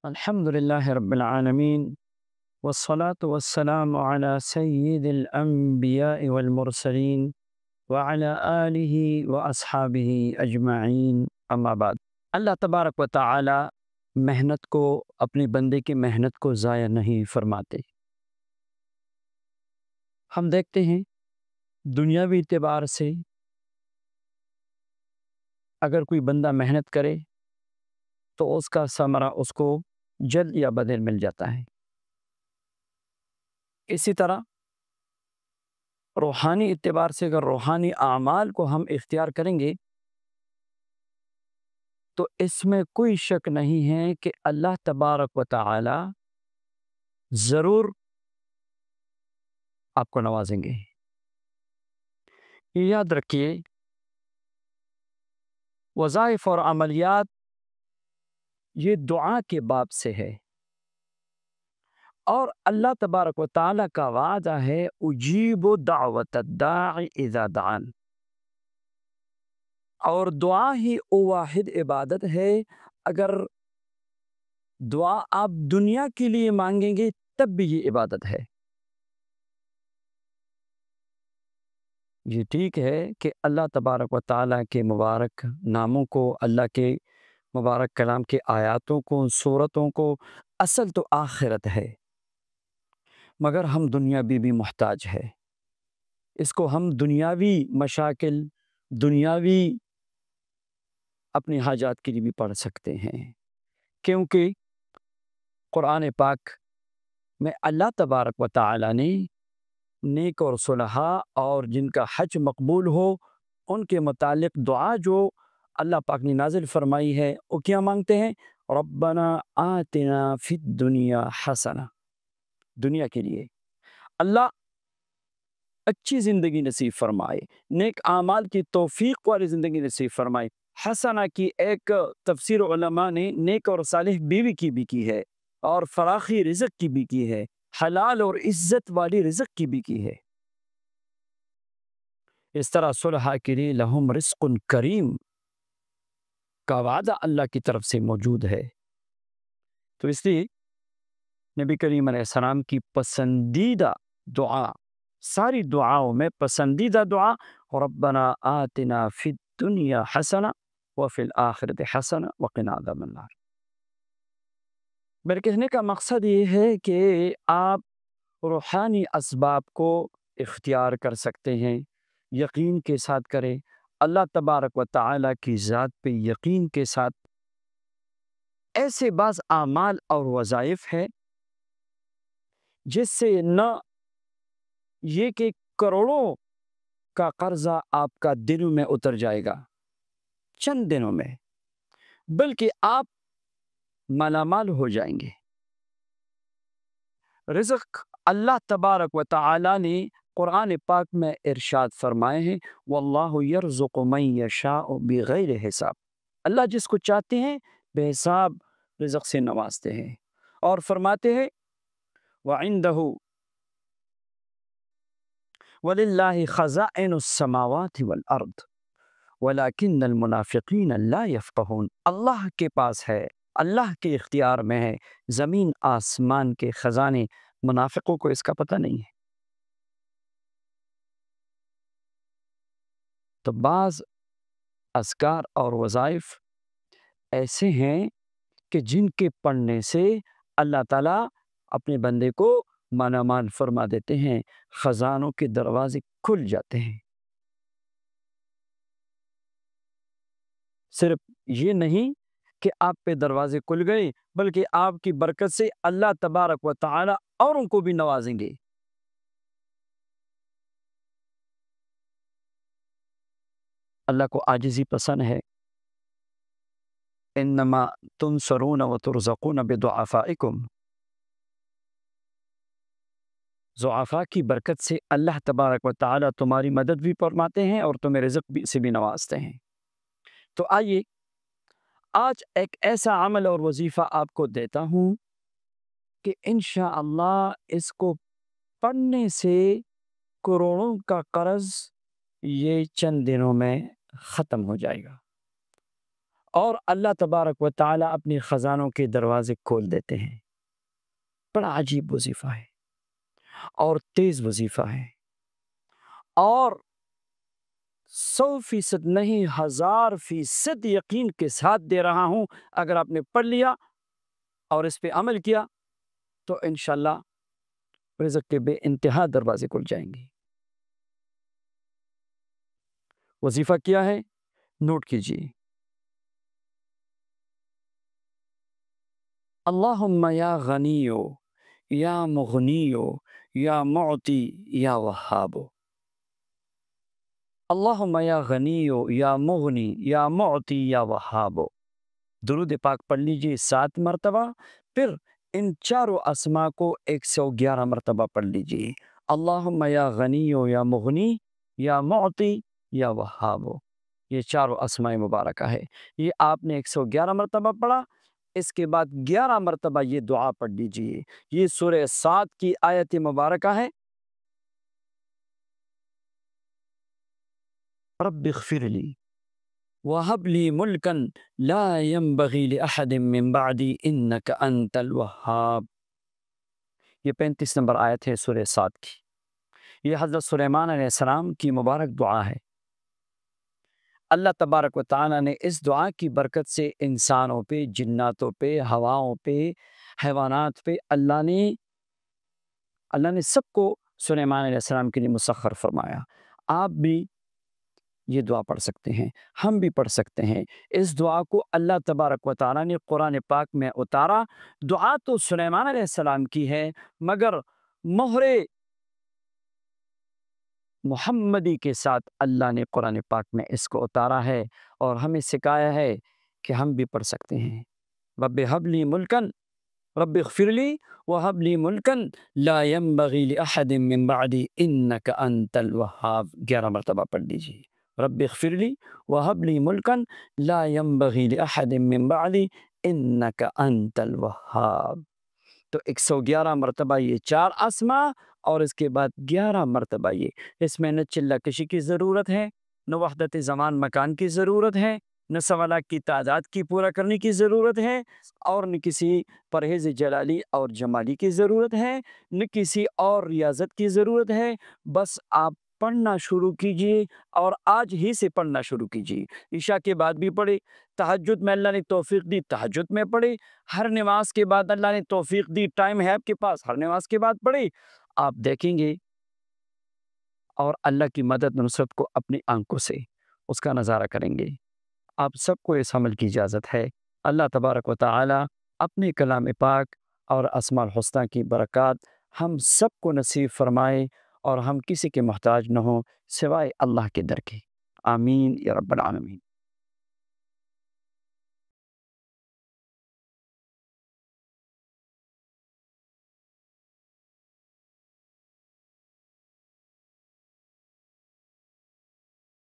الحمد لله رب العالمين والصلاة والسلام على سيد الأنبياء والمرسلين وعلى آله وأصحابه أجمعين أما بعد۔ اللہ تبارک و تعالی محنت کو، اپنے بندے کی محنت کو ضائع نہیں فرماتے۔ ہم دیکھتے ہیں دنیاوی اعتبار سے اگر کوئی بندہ محنت کرے تو اس کا ثمرہ اس کو جلد یا بدل مل جاتا ہے۔ اسی طرح روحانی اعتبار سے اگر روحانی اعمال کو ہم اختیار کریں گے تو اس میں کوئی شک نہیں ہے کہ اللہ تبارک و تعالی ضرور آپ کو نوازیں گے۔ یاد رکھیے، وظائف اور عملیات یہ دعا کے باب سے ہے، اور اللہ تبارک و تعالی کا وعدہ ہے اجیب دعوت الداعی اذا دعان، اور دعا ہی واحد عبادت ہے۔ اگر دعا آپ دنیا کے لیے مانگیں گے تب بھی یہ عبادت ہے۔ یہ ٹھیک ہے کہ اللہ تبارک و تعالیٰ کے مبارک ناموں کو، اللہ کے مبارک کلام کے آیاتوں کو، سورتوں کو اصل تو آخرت ہے، مگر ہم دنیاوی بھی محتاج ہے۔ اس کو ہم دنیاوی مشاکل، دنیاوی اپنی حاجات کے لیے بھی پڑھ سکتے ہیں، کیونکہ قرآن پاک میں اللہ تبارک و تعالیٰ نے نیک اور صلحاء اور جن کا حج مقبول ہو ان کے متعلق دعا جو اللہ پاک نے نازل فرمائی ہے وہ کیا مانگتے ہیں؟ ربنا آتنا فی الدنیا حسنہ، دنیا کے لیے اللہ اچھی زندگی نصیب فرمائے، نیک اعمال کی توفیق والی زندگی نصیب فرمائے۔ حسنہ کی ایک تفسیر علماء نے نیک اور صالح بیوی کی بھی کی ہے، اور فراخی رزق کی بھی کی ہے، حلال اور عزت والی رزق کی بھی کی ہے۔ اس طرح صلحاء کے لیے لہم رزق کریم کا وعدہ اللہ کی طرف سے موجود ہے۔ تو اس لیے نبی کریم علیہ السلام کی پسندیدہ دعا، ساری دعاؤں میں پسندیدہ دعا ربنا آتنا فی الدنیا حسنہ وفی الآخرۃ حسنہ وقنا عذاب النار۔ میرے کہنے کا مقصد یہ ہے کہ آپ روحانی اسباب کو اختیار کر سکتے ہیں، یقین کے ساتھ کریں، اللہ تبارک و تعالیٰ کی ذات پہ یقین کے ساتھ۔ ایسے بعض اعمال اور وظائف ہے جس سے نہ یہ کہ کروڑوں کا قرضہ آپ کا دنوں میں اتر جائے گا، چند دنوں میں، بلکہ آپ مالا مال ہو جائیں گے۔ رزق اللہ تبارک و تعالی نے قرآن پاک میں ارشاد فرمائے ہیں واللہ یرزق من یشاء بغیر حساب، اللہ جس کو چاہتے ہیں بے حساب رزق سے نوازتے ہیں، اور فرماتے ہیں وَعِندَهُ وَلِلَّهِ خَزَائِنُ السَّمَاوَاتِ وَالْأَرْضِ وَلَكِنَّ الْمُنَافِقِينَ لَا يَفْقَهُونَ، اللہ کے پاس ہے، اللہ کے اختیار میں ہے زمین آسمان کے خزانے، منافقوں کو اس کا پتہ نہیں ہے۔ تو بعض اذکار اور وظائف ایسے ہیں کہ جن کے پڑھنے سے اللہ تعالیٰ اپنے بندے کو مالا مال فرما دیتے ہیں، خزانوں کے دروازے کھل جاتے ہیں۔ صرف یہ نہیں کہ آپ پہ دروازے کھل گئے، بلکہ آپ کی برکت سے اللہ تبارک و تعالی اوروں کو بھی نوازیں گے۔ اللہ کو عاجزی پسند ہے، انما تنصرون وترزقون بدعفائکم، ضعفاء کی برکت سے اللہ تبارک و تعالی تمہاری مدد بھی فرماتے ہیں اور تمہیں رزق بھی سے بھی نوازتے ہیں۔ تو آئیے آج ایک ایسا عمل اور وظیفہ آپ کو دیتا ہوں کہ انشاءاللہ اس کو پڑھنے سے کروڑوں کا قرض یہ چند دنوں میں ختم ہو جائے گا، اور اللہ تبارک و تعالیٰ اپنے خزانوں کے دروازے کھول دیتے ہیں۔ بڑا عجیب وظیفہ ہے اور تیز وظیفہ ہے، اور 100% نہیں 1000% یقین کے ساتھ دے رہا ہوں، اگر آپ نے پڑھ لیا اور اس پہ عمل کیا تو انشاءاللہ رزق کے بے انتہا دروازے کھل جائیں گے۔ وظیفہ کیا ہے؟ نوٹ کیجیے۔ اللہم یا غنیو یا مغنیو یا معطی یا وہاب۔ اللہم یا غنیو یا مغنی یا معطی یا وہاب۔ درود پاک پڑھ لیجیے 7 مرتبہ، پھر ان چاروں اسما کو 111 مرتبہ پڑھ لیجیے۔ اللہم یا غنیو یا مغنی یا معطی یا وہاب، یہ چاروں اسماء مبارکہ ہے۔ یہ آپ نے 111 مرتبہ پڑھا، اس کے بعد 11 مرتبہ یہ دعا پڑھ لیجیے۔ یہ سورہ 7 کی آیت مبارکہ ہے، رب اغفر لی وہب لی ملکا لا ينبغی لأحد من بعدی انک انت الوہاب۔ یہ 35 نمبر آیت ہے سورہ 7 کی۔ یہ حضرت سلیمان علیہ السلام کی مبارک دعا ہے۔ اللہ تبارک و تعالیٰ نے اس دعا کی برکت سے انسانوں پہ، جناتوں پہ، ہواؤں پہ، حیوانات پہ اللہ نے سب کو سلیمان علیہ السلام کے لیے مسخر فرمایا۔ آپ بھی یہ دعا پڑھ سکتے ہیں، ہم بھی پڑھ سکتے ہیں۔ اس دعا کو اللہ تبارک و تعالیٰ نے قرآن پاک میں اتارا۔ دعا تو سلیمان علیہ السلام کی ہے، مگر مہر محمدی کے ساتھ اللہ نے قرآن پاک میں اس کو اتارا ہے اور ہمیں سکھایا ہے کہ ہم بھی پڑھ سکتے ہیں۔ رب ہب لی ملکن، رب اغفر لی وہب لی ملکن لا ينبغی لأحد من بعدی انک انت الوہاب، 11 مرتبہ پڑھ لیجیے۔ رب اغفر لی وہب لی ملکن لا ينبغی لأحد من بعدی انک انت الوہاب۔ تو 111 مرتبہ یہ 4 اسما، اور اس کے بعد 11 مرتبہ یہ۔ اس میں نہ چلہ کشی کی ضرورت ہے، نہ وحدت زمان مکان کی ضرورت ہے، نہ سوالات کی تعداد کی پورا کرنے کی ضرورت ہے، اور نہ کسی پرہیز جلالی اور جمالی کی ضرورت ہے، نہ کسی اور ریاضت کی ضرورت ہے۔ بس آپ پڑھنا شروع کیجئے، اور آج ہی سے پڑھنا شروع کیجئے۔ عشاء کے بعد بھی پڑھے، تہجد میں اللہ نے توفیق دی تہجد میں پڑھے، ہر نماز کے بعد اللہ نے توفیق دی، ٹائم ہے آپ کے پاس، ہر نماز کے بعد پڑھے۔ آپ دیکھیں گے اور اللہ کی مدد نصرت کو اپنی آنکھوں سے اس کا نظارہ کریں گے۔ آپ سب کو اس عمل کی اجازت ہے۔ اللہ تبارک و تعالی اپنے کلام پاک اور اسماء الحسنہ کی برکات ہم سب کو نصیب فرمائے، اور ہم کسی کے محتاج نہ ہوں سوائے اللہ کے در کے۔ آمین یا رب العالمین۔